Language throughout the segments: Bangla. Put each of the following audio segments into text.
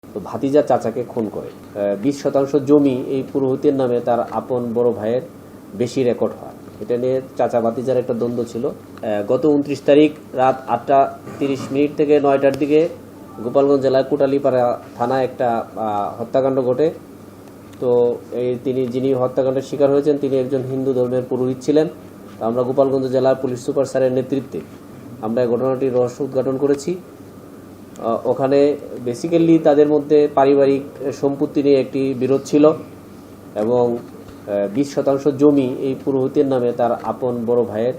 তো ভাতিজা চাচাকে খুন করে 20% জমি এই পুরোহিতের নামে তার আপন বড় ভাইয়ের বেশি রেকর্ড হয়। এটা নিয়ে চাচা ভাতিজার একটা দ্বন্দ্ব ছিল। গত 29 তারিখ রাত 8:30 থেকে 9টার দিকে গোপালগঞ্জ জেলার কোটালীপাড়া থানায় একটা হত্যাকাণ্ড ঘটে। তো যিনি হত্যাকাণ্ডের শিকার হয়েছেন তিনি একজন হিন্দু ধর্মের পুরোহিত ছিলেন। আমরা গোপালগঞ্জ জেলার পুলিশ সুপার স্যারের নেতৃত্বে আমরা এই ঘটনাটির রহস্য উদ্ঘাটন করেছি। ওখানে বেসিক্যালি তাদের মধ্যে পারিবারিক সম্পত্তি নিয়ে একটি বিরোধ ছিল এবং 20% জমি এই পুরোহিতের নামে তার আপন বড় ভাইয়ের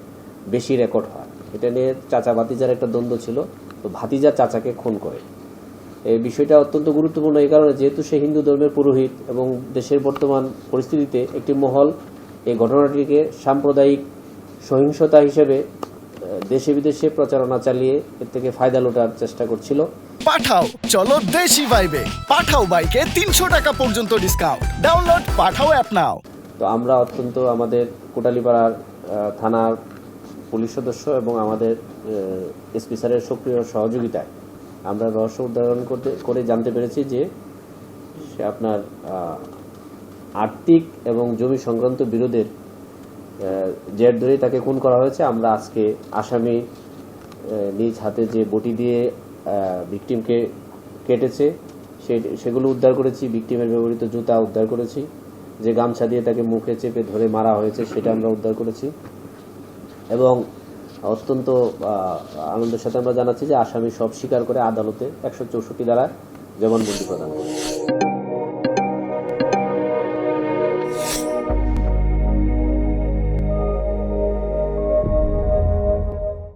বেশি রেকর্ড হয়। এটা নিয়ে চাচা ভাতিজার একটা দ্বন্দ্ব ছিল। তো ভাতিজা চাচাকে খুন করে। এই বিষয়টা অত্যন্ত গুরুত্বপূর্ণ এই কারণে যেহেতু সে হিন্দু ধর্মের পুরোহিত এবং দেশের বর্তমান পরিস্থিতিতে একটি মহল এই ঘটনাটিকে সাম্প্রদায়িক সহিংসতা হিসেবে দেশে বিদেশে প্রচারণা চালিয়ে এর থেকে ফায়দা লোটার চেষ্টা করছিল। পাঠাও চলো দেশি ভাইবে, পাঠাও বাইকে 300 টাকা পর্যন্ত ডিসকাউন্ট। ডাউনলোড পাঠাও অ্যাপ নাও। তো আমরা অত্যন্ত আমাদের কোটালীপাড়ার থানার পুলিশ সদস্য এবং আমাদের এসপি স্যারের সক্রিয় সহযোগিতায় আমরা রহস্য উদ্ঘাটন করে জানতে পেরেছি যে সে আপনার আর্থিক এবং জমি সংক্রান্ত বিরোধের জের ধরেই তাকে খুন করা হয়েছে। আমরা আজকে আসামি নিজ হাতে যে বটি দিয়ে ভিকটিমকে কেটেছে সেগুলো উদ্ধার করেছি। ভিকটিমের ব্যবহৃত জুতা উদ্ধার করেছি। যে গামছা দিয়ে তাকে মুখে চেপে ধরে মারা হয়েছে সেটা আমরা উদ্ধার করেছি এবং অত্যন্ত আনন্দের সাথে আমরা জানাচ্ছি যে আসামি সব স্বীকার করে আদালতে 164 ধারায় জবানবন্দি প্রদান করেছে।